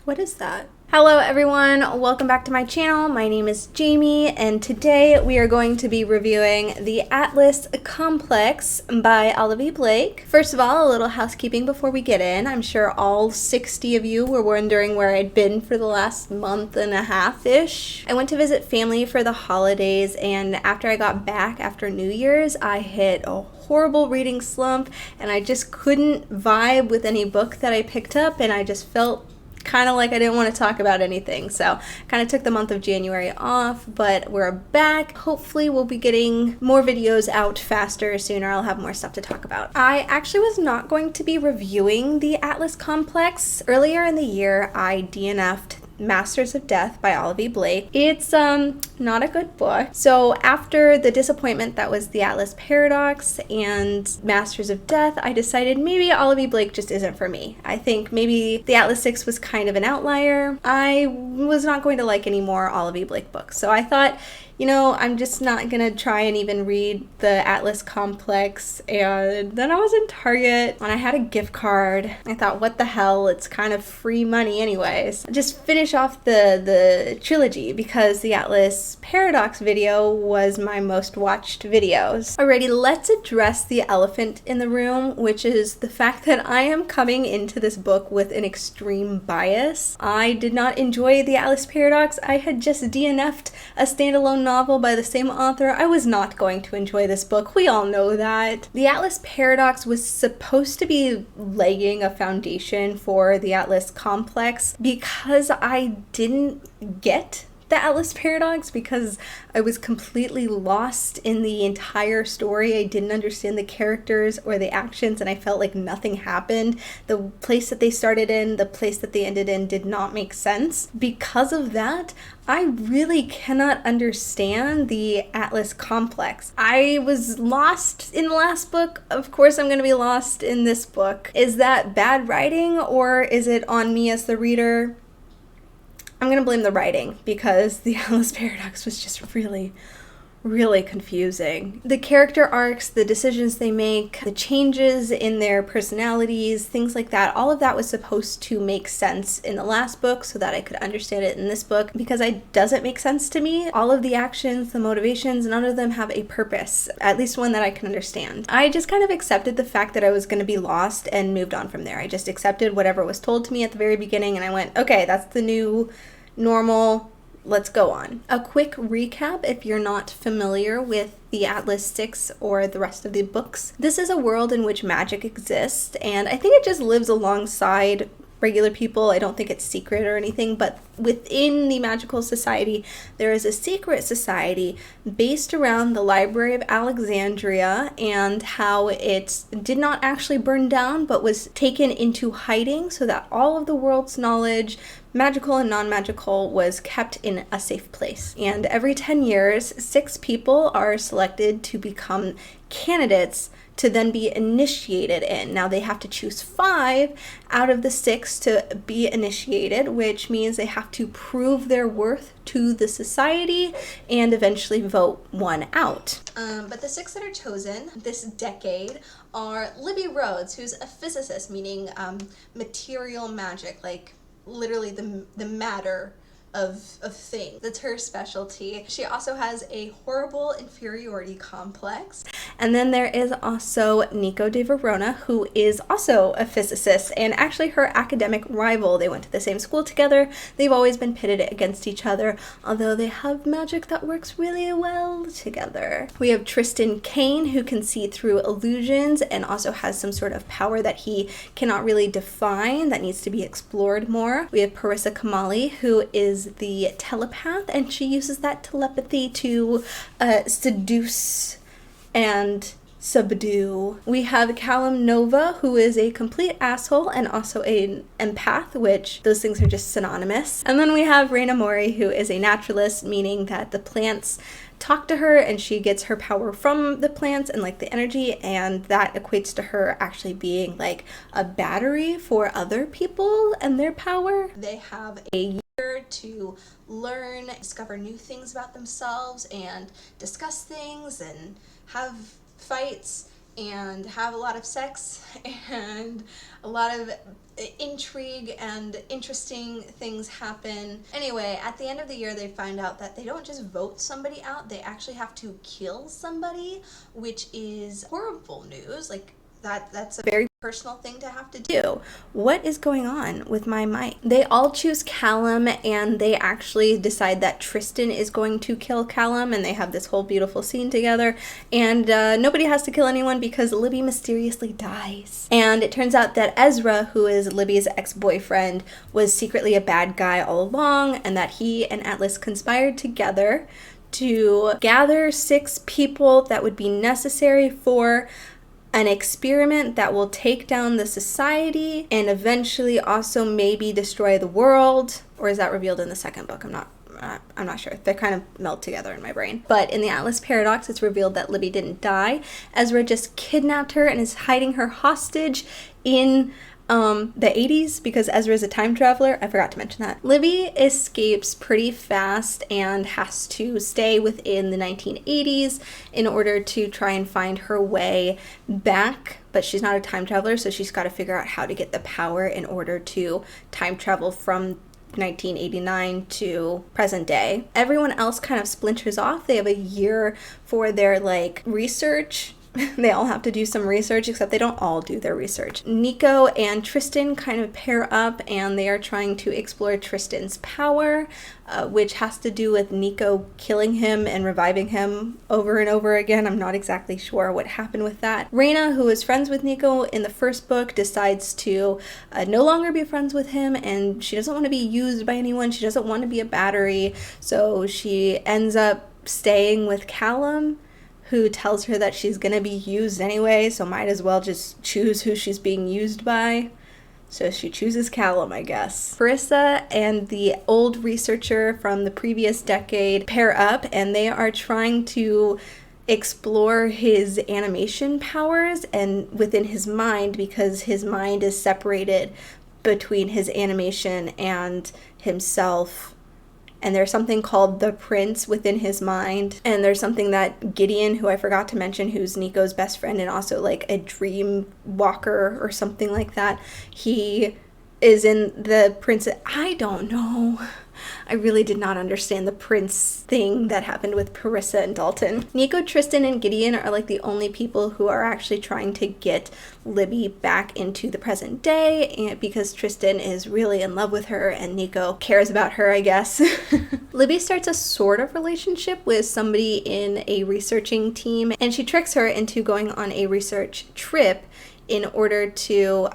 What is that? Hello everyone, welcome back to my channel. My name is Jamie and today we are going to be reviewing The Atlas Complex by Olivia Blake. First of all, a little housekeeping before we get in. I'm sure all 60 of you were wondering where I'd been for the last month and a half-ish. I went to visit family for the holidays, and after I got back after New Year's, I hit a horrible reading slump and I just couldn't vibe with any book that I picked up, and I just felt kind of like I didn't want to talk about anything, so kind of took the month of January off, but we're back. Hopefully we'll be getting more videos out faster, sooner. I'll have more stuff to talk about. I actually was not going to be reviewing The Atlas Complex. Earlier in the year, I DNF'd Masters of Death by Olivia Blake. It's not a good book. So after the disappointment that was The Atlas Paradox and Masters of Death, I decided maybe Olivia Blake just isn't for me. I think maybe The Atlas 6 was kind of an outlier. I was not going to like any more Olivia Blake books. So I thought, you know, I'm just not gonna try and even read The Atlas Complex. And then I was in Target and I had a gift card. I thought, what the hell, it's kind of free money anyways. Just finish off the trilogy because the Atlas Paradox video was my most watched videos. Alrighty, let's address the elephant in the room, which is the fact that I am coming into this book with an extreme bias. I did not enjoy the Atlas Paradox. I had just DNF'd a standalone novel by the same author. I was not going to enjoy this book. We all know that. The Atlas Paradox was supposed to be laying a foundation for the Atlas Complex because I didn't get the Atlas Paradox, because I was completely lost in the entire story. I didn't understand the characters or the actions, and I felt like nothing happened. The place that they started in, the place that they ended in did not make sense. Because of that, I really cannot understand the Atlas Complex. I was lost in the last book. Of course I'm going to be lost in this book. Is that bad writing, or is it on me as the reader? I'm going to blame the writing, because the Atlas Paradox was just really confusing. The character arcs, the decisions they make, the changes in their personalities, things like that, all of that was supposed to make sense in the last book so that I could understand it in this book, because it doesn't make sense to me. All of the actions, the motivations, none of them have a purpose, at least one that I can understand. I just kind of accepted the fact that I was going to be lost and moved on from there. I just accepted whatever was told to me at the very beginning, and I went, okay, that's the new normal. Let's go on. A quick recap if you're not familiar with the Atlas 6 or the rest of the books. This is a world in which magic exists, and I think it just lives alongside regular people. I don't think it's secret or anything, but within the magical society, there is a secret society based around the Library of Alexandria and how it did not actually burn down, but was taken into hiding so that all of the world's knowledge, magical and non-magical, was kept in a safe place. And every 10 years, 6 people are selected to become candidates to then be initiated in. Now they have to choose 5 out of the 6 to be initiated, which means they have to prove their worth to the society and eventually vote one out. But the 6 that are chosen this decade are Libby Rhodes, who's a physicist, meaning material magic, like literally the matter of things. That's her specialty. She also has a horrible inferiority complex. And then there is also Nico de Verona, who is also a physicist and actually her academic rival. They went to the same school together. They've always been pitted against each other, although they have magic that works really well together. We have Tristan Kane, who can see through illusions and also has some sort of power that he cannot really define, that needs to be explored more. We have Parissa Kamali, who is the telepath, and she uses that telepathy to seduce and subdue. We have Callum Nova, who is a complete asshole and also an empath, which those things are just synonymous. And then we have Raina Mori, who is a naturalist, meaning that the plants talk to her and she gets her power from the plants and like the energy, and that equates to her actually being like a battery for other people and their power. They have a year to learn, discover new things about themselves and discuss things and have fights and have a lot of sex and a lot of intrigue and interesting things happen. Anyway, at the end of the year, they find out that they don't just vote somebody out, they actually have to kill somebody, which is horrible news. Like, that's a very personal thing to have to do. What is going on with my mic? They all choose Callum, and they actually decide that Tristan is going to kill Callum, and they have this whole beautiful scene together, and nobody has to kill anyone because Libby mysteriously dies. And it turns out that Ezra, who is Libby's ex-boyfriend, was secretly a bad guy all along, and that he and Atlas conspired together to gather 6 people that would be necessary for an experiment that will take down the society and eventually also maybe destroy the world. Or is that revealed in the second book? I'm not sure. They kind of meld together in my brain. But in the Atlas Paradox, it's revealed that Libby didn't die. Ezra just kidnapped her and is hiding her hostage in the 80s because Ezra is a time traveler. I forgot to mention that. Libby escapes pretty fast and has to stay within the 1980s in order to try and find her way back, but she's not a time traveler, so she's got to figure out how to get the power in order to time travel from 1989 to present day. Everyone else kind of splinters off. They have a year for their research. They all have to do some research, except they don't all do their research. Nico and Tristan kind of pair up, and they are trying to explore Tristan's power, which has to do with Nico killing him and reviving him over and over again. I'm not exactly sure what happened with that. Reyna, who is friends with Nico in the first book, decides to no longer be friends with him, and she doesn't want to be used by anyone. She doesn't want to be a battery, so she ends up staying with Callum, who tells her that she's gonna be used anyway, so might as well just choose who she's being used by. So she chooses Callum, I guess. Parissa and the old researcher from the previous decade pair up, and they are trying to explore his animation powers and within his mind, because his mind is separated between his animation and himself. And there's something called the Prince within his mind. And there's something that Gideon, who I forgot to mention, who's Nico's best friend and also a dream walker or something like that, he is in the Prince. I don't know. I really did not understand the Prince thing that happened with Parissa and Dalton. Nico, Tristan, and Gideon are the only people who are actually trying to get Libby back into the present day, and because Tristan is really in love with her and Nico cares about her, I guess. Libby starts a sort of relationship with somebody in a researching team, and she tricks her into going on a research trip in order to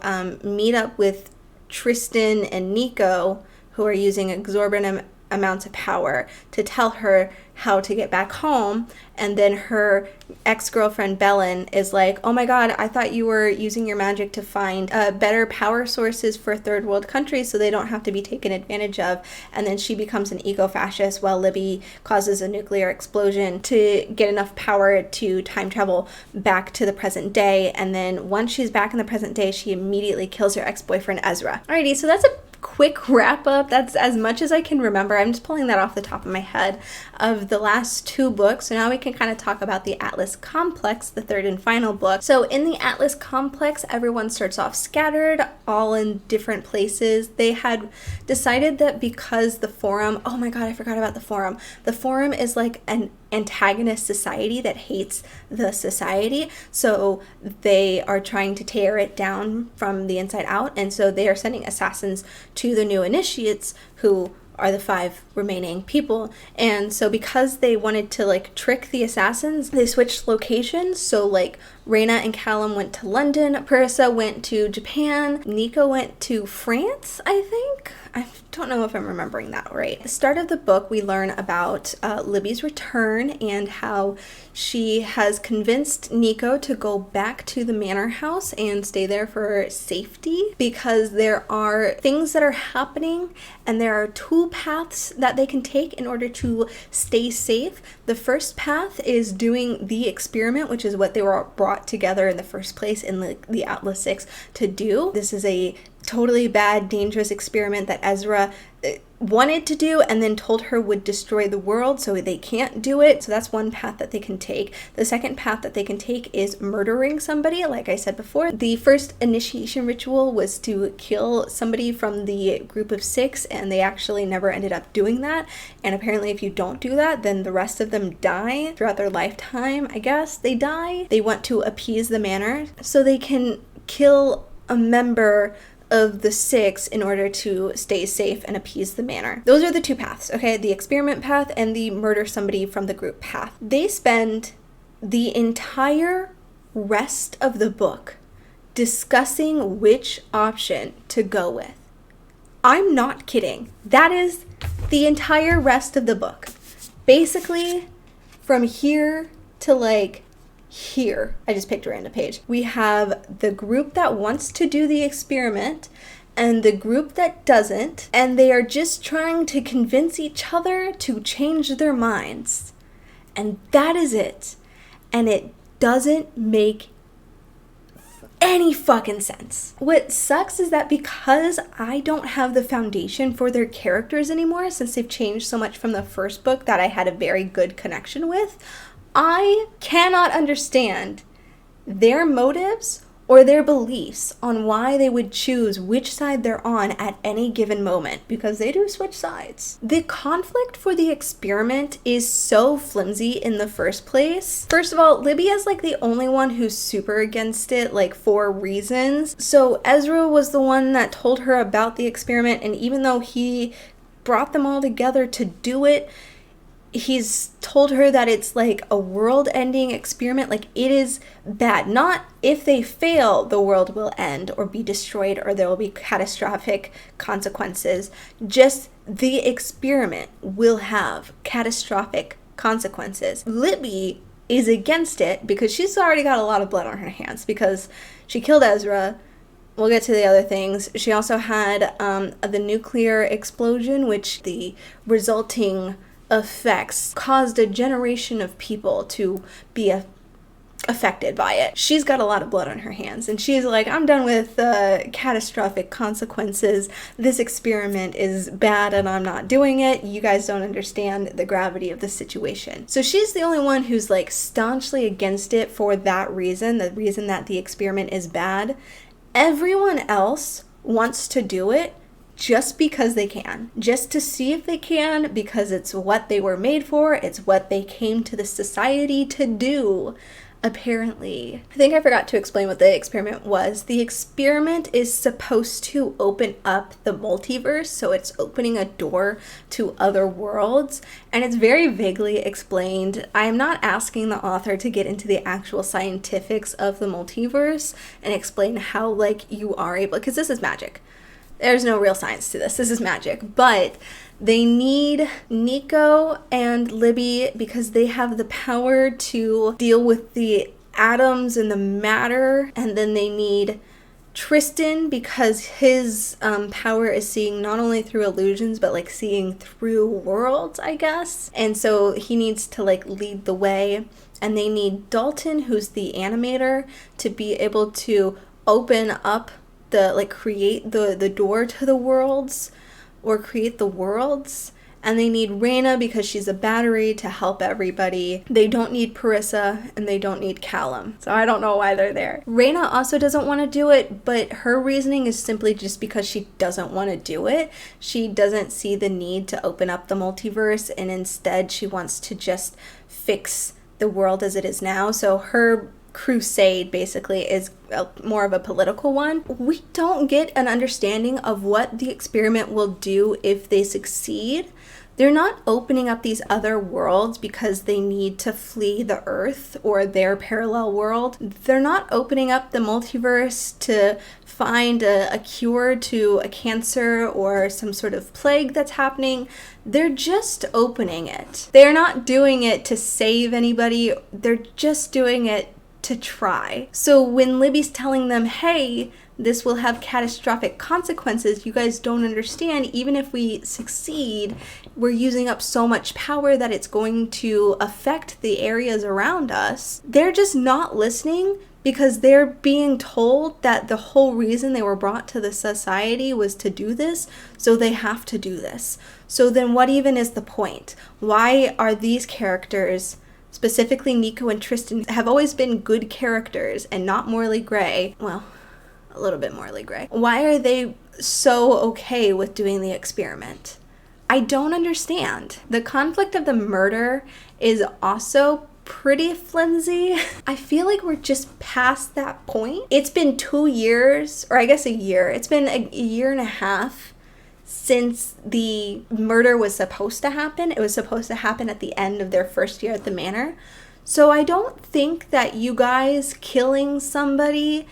meet up with Tristan and Nico, who are using exorbitant amounts of power to tell her how to get back home. And then her ex-girlfriend Belen is like, oh my god, I thought you were using your magic to find better power sources for third world countries so they don't have to be taken advantage of. And then she becomes an eco-fascist while Libby causes a nuclear explosion to get enough power to time travel back to the present day. And then once she's back in the present day, she immediately kills her ex-boyfriend Ezra. Alrighty, so that's a quick wrap up. That's as much as I can remember. I'm just pulling that off the top of my head of the last 2 books. So now we can kind of talk about the Atlas Complex, the 3rd and final book. So in the Atlas Complex, everyone starts off scattered, all in different places. They had decided that because the Forum, oh my god, I forgot about the Forum. The Forum is an antagonist society that hates the society, so they are trying to tear it down from the inside out, and so they are sending assassins to the new initiates, who are the 5 remaining people. And so because they wanted to trick the assassins, they switched locations. So Reyna and Callum went to London, Parissa went to Japan, Nico went to France, I think. I don't know if I'm remembering that right. At the start of the book, we learn about Libby's return and how she has convinced Nico to go back to the manor house and stay there for safety, because there are things that are happening and there are 2 paths that they can take in order to stay safe. The first path is doing the experiment, which is what they were brought together in the first place in the Atlas 6 to do. This is a totally bad, dangerous experiment that Ezra wanted to do and then told her would destroy the world, so they can't do it. So that's one path that they can take. The second path that they can take is murdering somebody, like I said before. The first initiation ritual was to kill somebody from the group of 6, and they actually never ended up doing that. And apparently if you don't do that, then the rest of them die throughout their lifetime. I guess they die. They want to appease the manor so they can kill a member of the 6 in order to stay safe and appease the manor. Those are the two paths, okay? The experiment path and the murder somebody from the group path. They spend the entire rest of the book discussing which option to go with. I'm not kidding. That is the entire rest of the book. Basically, from here to like here, I just picked a random page. We have the group that wants to do the experiment and the group that doesn't, and they are just trying to convince each other to change their minds. And that is it. And it doesn't make any fucking sense. What sucks is that because I don't have the foundation for their characters anymore, since they've changed so much from the first book that I had a very good connection with, I cannot understand their motives or their beliefs on why they would choose which side they're on at any given moment, because they do switch sides. The conflict for the experiment is so flimsy in the first place. First of all, Libby is like the only one who's super against it, like for reasons. So Ezra was the one that told her about the experiment, and even though he brought them all together to do it, he's told her that it's like a world-ending experiment. Like, it is bad. Not if they fail, the world will end or be destroyed or there will be catastrophic consequences. Just the experiment will have catastrophic consequences. Libby is against it because she's already got a lot of blood on her hands because she killed Ezra. We'll get to the other things. She also had the nuclear explosion, which the resulting effects caused a generation of people to be affected by it. She's got a lot of blood on her hands, and she's like, I'm done with catastrophic consequences. This experiment is bad and I'm not doing it. You guys don't understand the gravity of the situation. So she's the only one who's like staunchly against it for that reason, the reason that the experiment is bad. Everyone else wants to do it just because they can, just to see if they can, because it's what they were made for, it's what they came to the society to do, apparently. I think I forgot to explain what the experiment was. The experiment is supposed to open up the multiverse, so it's opening a door to other worlds, and it's very vaguely explained. I am not asking the author to get into the actual scientifics of the multiverse and explain how, like, you are able, because this is magic. There's no real science to this. This is magic. But they need Nico and Libby because they have the power to deal with the atoms and the matter. And then they need Tristan because his power is seeing not only through illusions, but like seeing through worlds, I guess. And so he needs to like lead the way. And they need Dalton, who's the animator, to be able to open up create the door to the worlds, or create the worlds. And they need Raina because she's a battery to help everybody. They don't need Parissa, and they don't need Callum. So I don't know why they're there. Raina also doesn't want to do it, but her reasoning is simply just because she doesn't want to do it. She doesn't see the need to open up the multiverse, and instead she wants to just fix the world as it is now. So her crusade basically is more of a political one. We don't get an understanding of what the experiment will do if they succeed. They're not opening up these other worlds because they need to flee the Earth or their parallel world. They're not opening up the multiverse to find a cure to a cancer or some sort of plague that's happening. They're just opening it. They're not doing it to save anybody. They're just doing it to try. So when Libby's telling them, hey, this will have catastrophic consequences, you guys don't understand, even if we succeed, we're using up so much power that it's going to affect the areas around us. They're just not listening because they're being told that the whole reason they were brought to the society was to do this, so they have to do this. So then what even is the point? Why are these characters, specifically Nico and Tristan, have always been good characters and not morally gray? Well, a little bit morally gray. Why are they so okay with doing the experiment? I don't understand. The conflict of the murder is also pretty flimsy. I feel like we're just past that point. It's been 2 years, or I guess a year. It's been a year and a half since the murder was supposed to happen. It was supposed to happen at the end of their first year at the manor. So I don't think that you guys killing somebody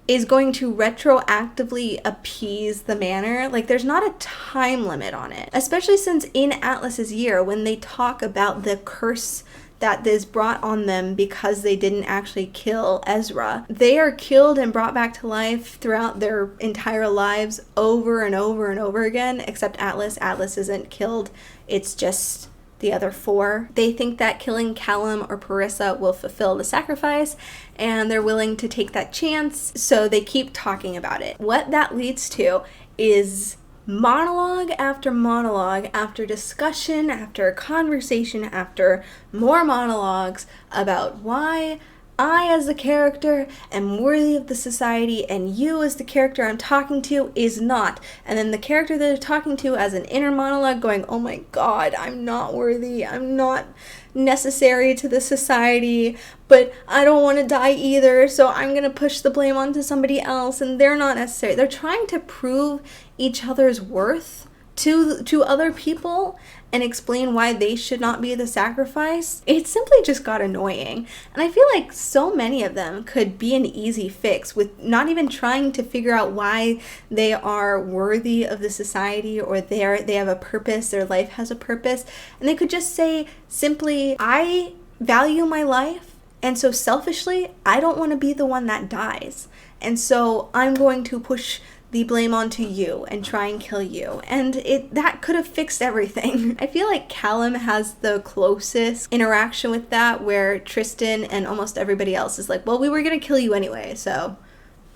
is going to retroactively appease the manor. Like, there's not a time limit on it, especially since in Atlas's year, when they talk about the curse that is brought on them because they didn't actually kill Ezra, they are killed and brought back to life throughout their entire lives over and over and over again, except Atlas. Atlas isn't killed. It's just the other 4. They think that killing Callum or Parissa will fulfill the sacrifice, and they're willing to take that chance, so they keep talking about it. What that leads to is monologue after monologue, after discussion, after conversation, after more monologues about why I as the character am worthy of the society and you as the character I'm talking to is not. And then the character that they're talking to as an inner monologue going, oh my god, I'm not worthy, I'm not necessary to the society, but I don't want to die either, so I'm going to push the blame onto somebody else, and they're not necessary. They're trying to prove each other's worth to other people and explain why they should not be the sacrifice. It simply just got annoying. And I feel like so many of them could be an easy fix with not even trying to figure out why they are worthy of the society or they have a purpose, their life has a purpose. And they could just say simply, I value my life, and so selfishly, I don't want to be the one that dies. And so I'm going to push the blame onto you and try and kill you. And that could have fixed everything. I feel like Callum has the closest interaction with that, where Tristan and almost everybody else is like, well, we were gonna kill you anyway, so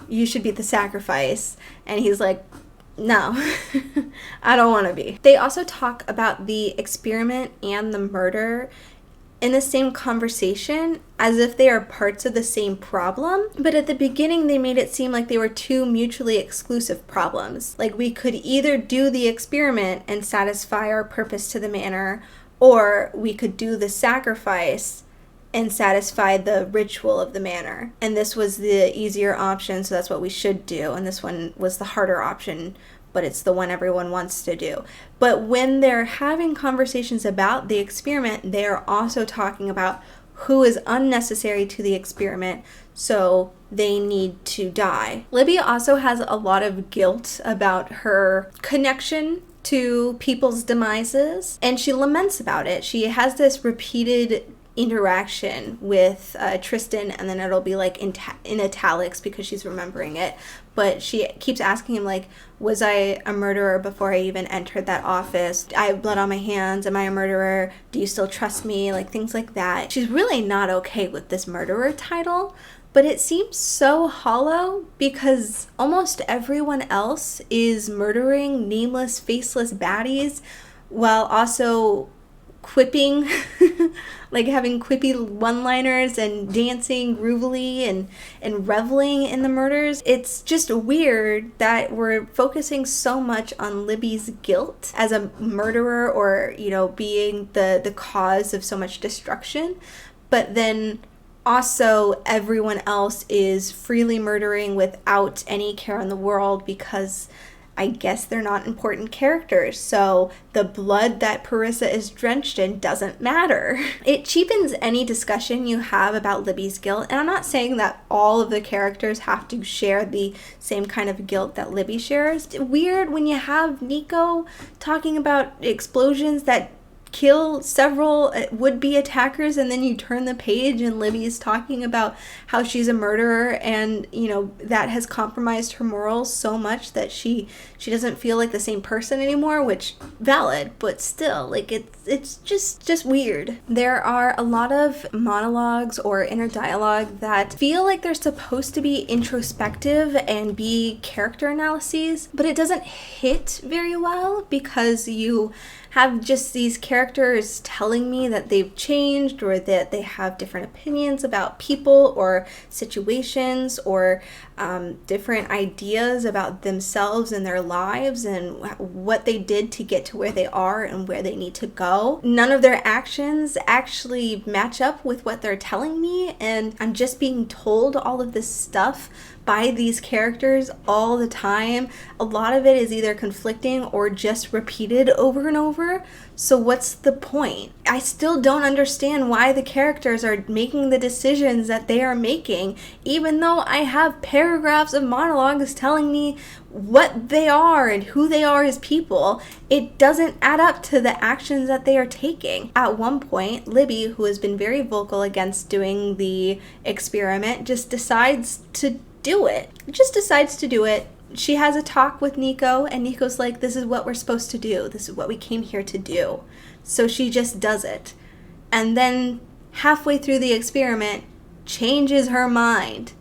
you should be the sacrifice. And he's like, no, I don't want to be. They also talk about the experiment and the murder in the same conversation as if they are parts of the same problem. But at the beginning, they made it seem like they were 2 mutually exclusive problems. Like, we could either do the experiment and satisfy our purpose to the manor, or we could do the sacrifice and satisfy the ritual of the manor. And this was the easier option, so that's what we should do. And this one was the harder option, but it's the one everyone wants to do. But when they're having conversations about the experiment, they're also talking about who is unnecessary to the experiment, so they need to die. Libby also has a lot of guilt about her connection to people's demises, and she laments about it. She has this repeated interaction with Tristan, and then it'll be like in italics because she's remembering it, but she keeps asking him, like, was I a murderer before I even entered that office? I have blood on my hands. Am I a murderer? Do you still trust me? Like, things like that. She's really not okay with this murderer title, but it seems so hollow because almost everyone else is murdering nameless, faceless baddies while also quipping, like having quippy one-liners and dancing groovily and reveling in the murders. It's just weird that we're focusing so much on Libby's guilt as a murderer, or, you know, being the cause of so much destruction, but then also everyone else is freely murdering without any care in the world because I guess they're not important characters, so the blood that Parissa is drenched in doesn't matter. It cheapens any discussion you have about Libby's guilt, and I'm not saying that all of the characters have to share the same kind of guilt that Libby shares. It's weird when you have Nico talking about explosions that kill several would-be attackers, and then you turn the page and Libby is talking about how she's a murderer, and that has compromised her morals so much that she doesn't feel like the same person anymore, which valid, but still, like, it's just weird. There are a lot of monologues or inner dialogue that feel like they're supposed to be introspective and be character analyses, but it doesn't hit very well because you have just these characters telling me that they've changed or that they have different opinions about people or situations or different ideas about themselves and their lives and what they did to get to where they are and where they need to go. None of their actions actually match up with what they're telling me, and I'm just being told all of this stuff by these characters all the time. A lot of it is either conflicting or just repeated over and over. So what's the point? I still don't understand why the characters are making the decisions that they are making, even though I have paragraphs of monologues telling me what they are and who they are as people. It doesn't add up to the actions that they are taking. At one point, Libby, who has been very vocal against doing the experiment, just decides to do it. Just decides to do it. She has a talk with Nico, and Nico's like, this is what we're supposed to do. This is what we came here to do. So she just does it. And then halfway through the experiment, changes her mind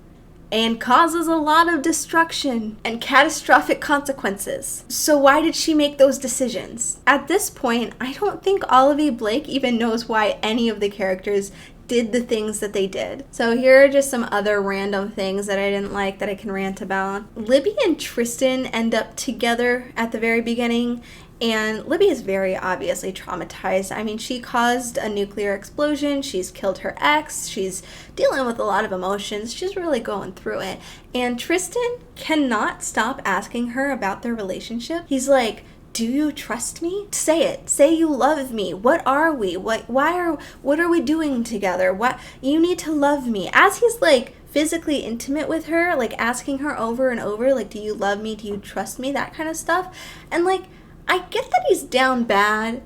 and causes a lot of destruction and catastrophic consequences. So why did she make those decisions? At this point, I don't think Olivia Blake even knows why any of the characters did the things that they did. So here are just some other random things that I didn't like that I can rant about. Libby and Tristan end up together at the very beginning, and Libby is very obviously traumatized. I mean, she caused a nuclear explosion, she's killed her ex, she's dealing with a lot of emotions, she's really going through it. And Tristan cannot stop asking her about their relationship. He's like, do you trust me? Say it. Say you love me. What are we? What are we doing together? What, you need to love me. As he's like physically intimate with her, like asking her over and over, like, do you love me? Do you trust me? That kind of stuff. And like, I get that he's down bad,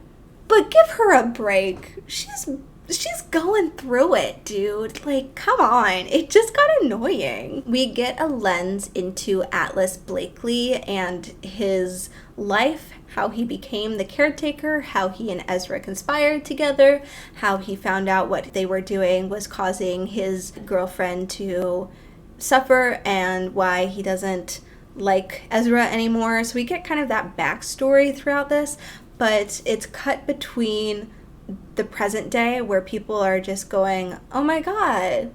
but give her a break. She's going through it, dude. Like, come on. It just got annoying. We get a lens into Atlas Blakely and his life, how he became the caretaker, how he and Ezra conspired together, how he found out what they were doing was causing his girlfriend to suffer, and why he doesn't like Ezra anymore. So we get kind of that backstory throughout this, but it's cut between the present day where people are just going, oh my god,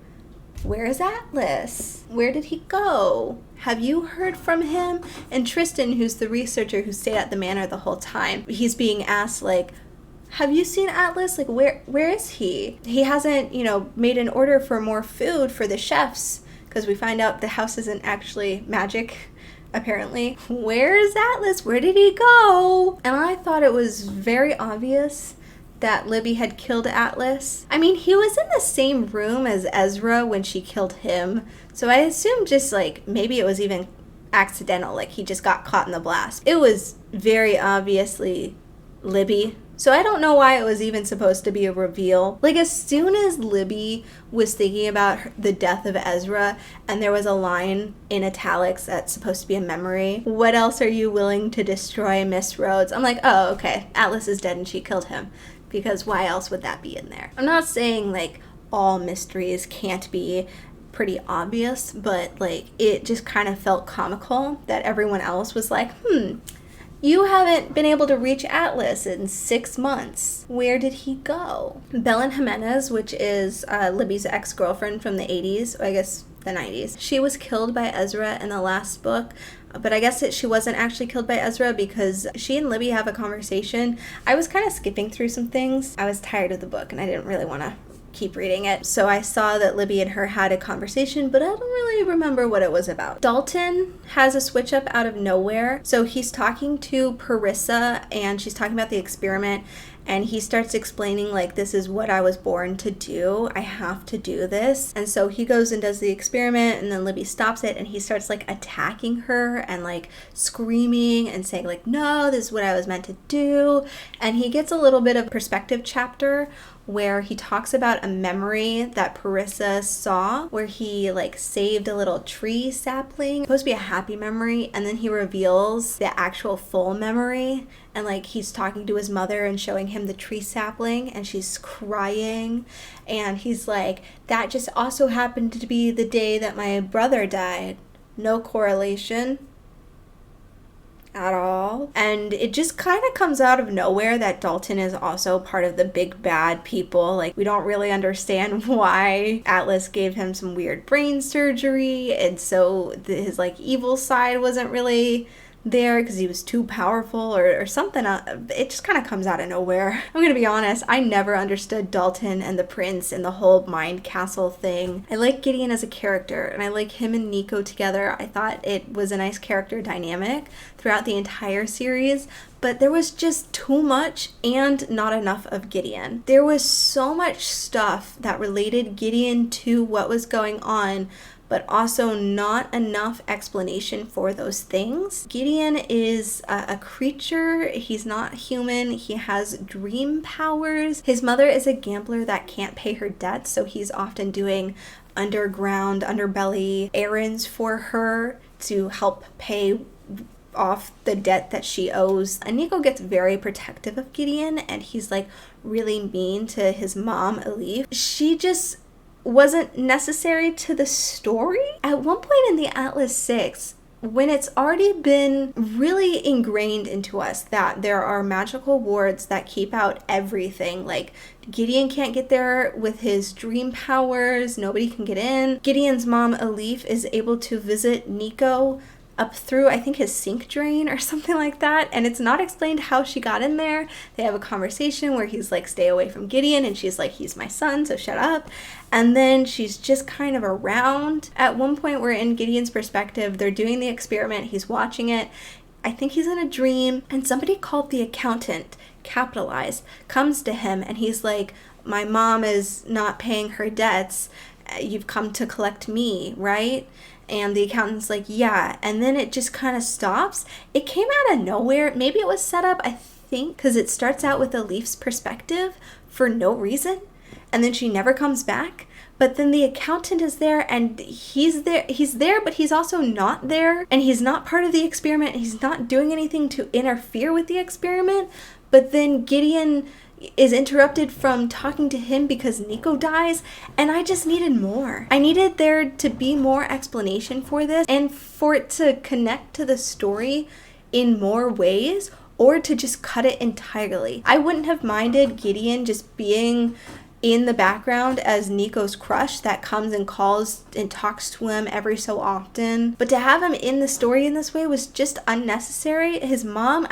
where is Atlas? Where did he go? Have you heard from him? And Tristan, who's the researcher who stayed at the manor the whole time, he's being asked, like, have you seen Atlas? Like, where is he? He hasn't, made an order for more food for the chefs, because we find out the house isn't actually magic, apparently. Where is Atlas? Where did he go? And I thought it was very obvious that Libby had killed Atlas. I mean, he was in the same room as Ezra when she killed him, so I assumed just like maybe it was even accidental, like he just got caught in the blast. It was very obviously Libby, so I don't know why it was even supposed to be a reveal. Like, as soon as Libby was thinking about the death of Ezra and there was a line in italics that's supposed to be a memory, what else are you willing to destroy, Miss Rhodes? I'm like, oh, okay, Atlas is dead and she killed him. Because why else would that be in there? I'm not saying like all mysteries can't be pretty obvious, but like it just kind of felt comical that everyone else was like, you haven't been able to reach Atlas in 6 months. Where did he go? Belen Jimenez, which is Libby's ex-girlfriend from the 80s, or I guess the 90s. She was killed by Ezra in the last book, but I guess she wasn't actually killed by Ezra because she and Libby have a conversation. I was kind of skipping through some things. I was tired of the book and I didn't really want to keep reading it. So I saw that Libby and her had a conversation, but I don't really remember what it was about. Dalton has a switch up out of nowhere. So he's talking to Parissa and she's talking about the experiment. and he starts explaining like, this is what I was born to do. I have to do this. And so he goes and does the experiment, and then Libby stops it, and he starts like attacking her and like screaming and saying like, no, this is what I was meant to do. And he gets a little bit of perspective chapter where he talks about a memory that Parissa saw where he like saved a little tree sapling. It's supposed to be a happy memory, and then he reveals the actual full memory, and like he's talking to his mother and showing him the tree sapling, and she's crying, and he's like, that just also happened to be the day that my brother died. No correlation at all. And it just kind of comes out of nowhere that Dalton is also part of the big bad people. Like, we don't really understand why Atlas gave him some weird brain surgery, and so his like evil side wasn't really there because he was too powerful or something. It just kind of comes out of nowhere. I'm gonna be honest, I never understood Dalton and the prince and the whole mind castle thing. I like Gideon as a character, and I like him and Nico together. I thought it was a nice character dynamic throughout the entire series, but there was just too much and not enough of Gideon. There was so much stuff that related Gideon to what was going on, but also not enough explanation for those things. Gideon is a creature. He's not human. He has dream powers. His mother is a gambler that can't pay her debts, so he's often doing underground, underbelly errands for her to help pay off the debt that she owes. And Nico gets very protective of Gideon, and he's like really mean to his mom, Elif. She just wasn't necessary to the story. At one point in the Atlas 6, when it's already been really ingrained into us that there are magical wards that keep out everything, like Gideon can't get there with his dream powers, nobody can get in. Gideon's mom, Elif, is able to visit Nico up through, I think, his sink drain or something like that, and it's not explained how she got in there. They have a conversation where he's like, stay away from Gideon, and she's like, he's my son, so shut up. And then she's just kind of around. At one point, we're in Gideon's perspective, they're doing the experiment, he's watching it, I think he's in a dream, and somebody called the accountant, capitalized, comes to him, and he's like, my mom is not paying her debts, you've come to collect me, right? And the accountant's like, yeah. And then it just kind of stops. It came out of nowhere. Maybe it was set up, I think, because it starts out with Elif's perspective for no reason. And then she never comes back. But then the accountant is there, and he's there, but he's also not there. And he's not part of the experiment. He's not doing anything to interfere with the experiment. But then Gideon is interrupted from talking to him because Nico dies, and I just needed more. I needed there to be more explanation for this, and for it to connect to the story in more ways, or to just cut it entirely. I wouldn't have minded Gideon just being in the background as Nico's crush that comes and calls and talks to him every so often, but to have him in the story in this way was just unnecessary. His mom,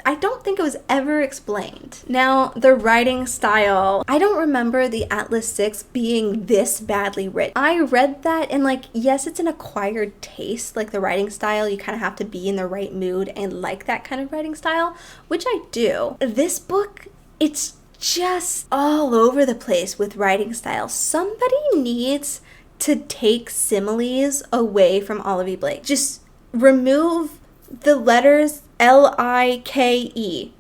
I don't think it was ever explained. Now, the writing style. I don't remember the Atlas 6 being this badly written. I read that and like, yes, it's an acquired taste, like the writing style. You kind of have to be in the right mood and like that kind of writing style, which I do. This book, it's just all over the place with writing style. Somebody needs to take similes away from Olivia Blake. Just remove the letters L-I-K-E,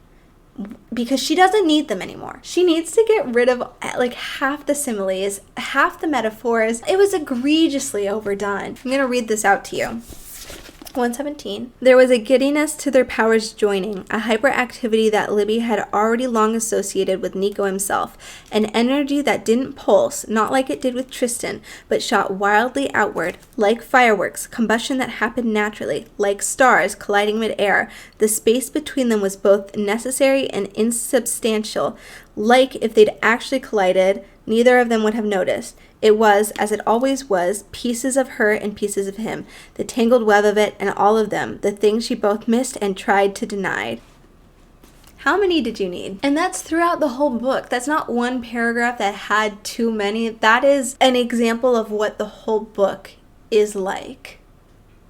because she doesn't need them anymore. She needs to get rid of like half the similes, half the metaphors. It was egregiously overdone. I'm gonna read this out to you. 117. There was a giddiness to their powers joining, a hyperactivity that Libby had already long associated with Nico himself, an energy that didn't pulse, not like it did with Tristan, but shot wildly outward, like fireworks, combustion that happened naturally, like stars colliding mid-air. The space between them was both necessary and insubstantial, like if they'd actually collided, neither of them would have noticed. It was, as it always was, pieces of her and pieces of him, the tangled web of it and all of them, the things she both missed and tried to deny. How many did you need? And that's throughout the whole book. That's not one paragraph that had too many. That is an example of what the whole book is like.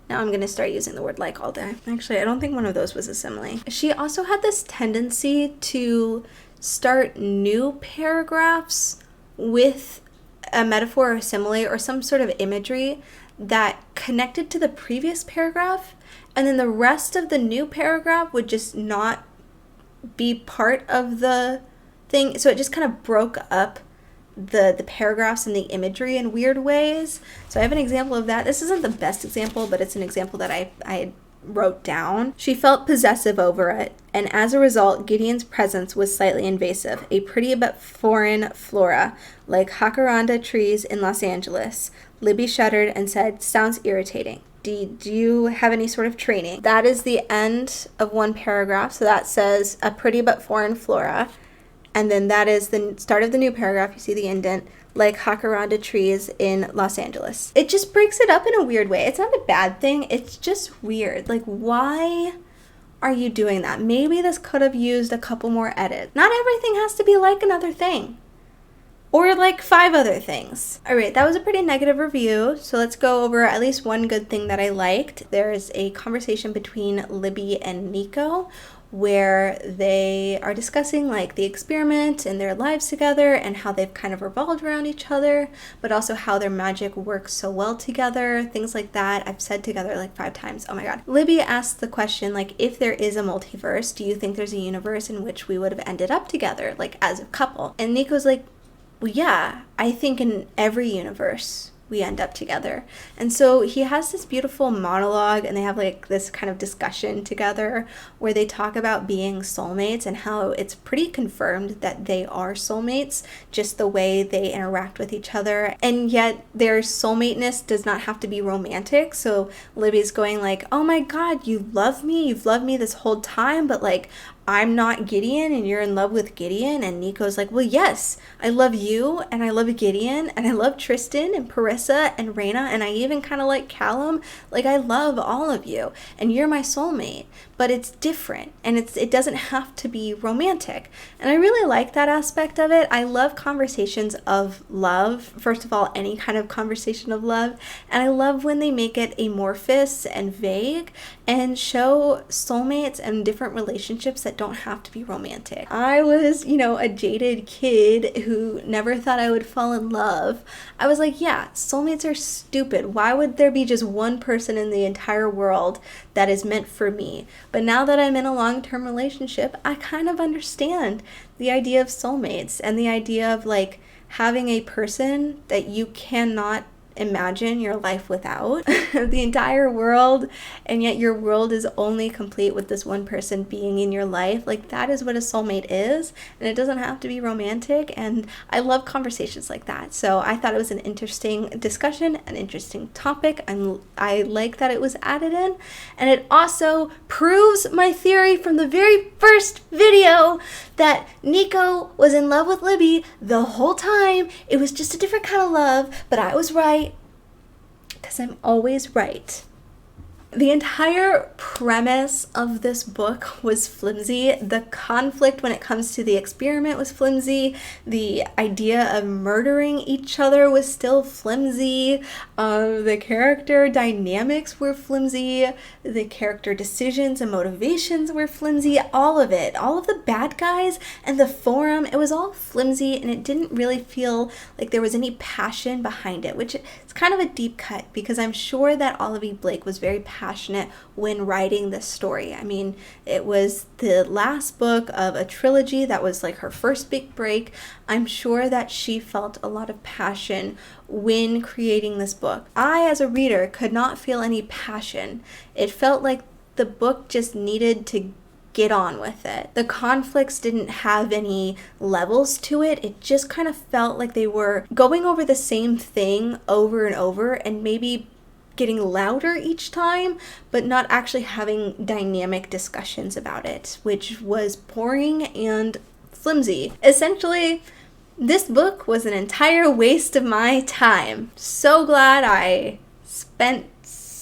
Now I'm gonna start using the word like all day. Actually, I don't think one of those was a simile. She also had this tendency to start new paragraphs with a metaphor or a simile or some sort of imagery that connected to the previous paragraph, and then the rest of the new paragraph would just not be part of the thing. So it just kind of broke up the paragraphs and the imagery in weird ways. So I have an example of that. This isn't the best example, but it's an example that I wrote down. She felt possessive over it, and as a result, Gideon's presence was slightly invasive. A pretty but foreign flora, like jacaranda trees in Los Angeles. Libby shuddered and said, sounds irritating. Do you have any sort of training? That is the end of one paragraph. So that says a pretty but foreign flora. And then that is the start of the new paragraph. You see the indent, like jacaranda trees in Los Angeles. It just breaks it up in a weird way. It's not a bad thing. It's just weird. Like, why are you doing that? Maybe this could have used a couple more edits. Not everything has to be like another thing. Or like 5 other things. All right, that was a pretty negative review. So let's go over at least one good thing that I liked. There's a conversation between Libby and Nico where they are discussing like the experiment and their lives together and how they've kind of revolved around each other, but also how their magic works so well together, things like that. I've said together like 5 times. Oh my god. Libby asked the question, like, if there is a multiverse, do you think there's a universe in which we would have ended up together, like as a couple? And Nico's like, well, yeah, I think in every universe we end up together. And so he has this beautiful monologue, and they have like this kind of discussion together where they talk about being soulmates and how it's pretty confirmed that they are soulmates, just the way they interact with each other. And yet their soulmateness does not have to be romantic. So Libby's going like, oh my god, you love me, you've loved me this whole time, but like I'm not Gideon and you're in love with Gideon. And Nico's like, well, yes, I love you and I love Gideon and I love Tristan and Parissa and Raina and I even kind of like Callum. Like, I love all of you and you're my soulmate, but it's different and it doesn't have to be romantic. And I really like that aspect of it. I love conversations of love. First of all, any kind of conversation of love. And I love when they make it amorphous and vague and show soulmates and different relationships that don't have to be romantic. I was, a jaded kid who never thought I would fall in love. I was like, yeah, soulmates are stupid. Why would there be just one person in the entire world that is meant for me? But now that I'm in a long-term relationship, I kind of understand the idea of soulmates and the idea of like having a person that you cannot imagine your life without the entire world, and yet your world is only complete with this one person being in your life. Like, that is what a soulmate is, and it doesn't have to be romantic. And I love conversations like that. So I thought it was an interesting discussion, an interesting topic, and I like that it was added in. And it also proves my theory from the very first video that Nico was in love with Libby the whole time. It was just a different kind of love, but I was right. Because I'm always right. The entire premise of this book was flimsy. The conflict when it comes to the experiment was flimsy. The idea of murdering each other was still flimsy. The character dynamics were flimsy. The character decisions and motivations were flimsy. All of it. All of the bad guys and the forum, it was all flimsy, and it didn't really feel like there was any passion behind it, which is kind of a deep cut because I'm sure that Olivia Blake was very passionate when writing this story. I mean, it was the last book of a trilogy that was like her first big break. I'm sure that she felt a lot of passion when creating this book. I, as a reader, could not feel any passion. It felt like the book just needed to get on with it. The conflicts didn't have any levels to it. It just kind of felt like they were going over the same thing over and over and maybe getting louder each time, but not actually having dynamic discussions about it, which was boring and flimsy. Essentially, this book was an entire waste of my time. So glad I spent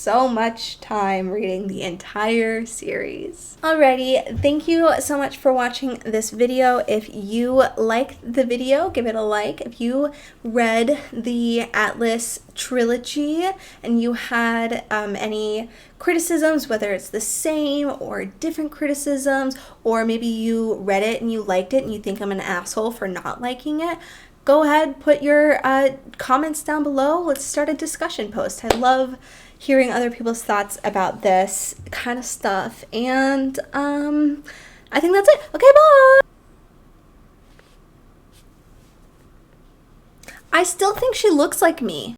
so much time reading the entire series. Alrighty, thank you so much for watching this video. If you liked the video, give it a like. If you read the Atlas trilogy and you had any criticisms, whether it's the same or different criticisms, or maybe you read it and you liked it and you think I'm an asshole for not liking it, go ahead, put your comments down below. Let's start a discussion post. I love hearing other people's thoughts about this kind of stuff. And I think that's it. Okay, bye! I still think she looks like me.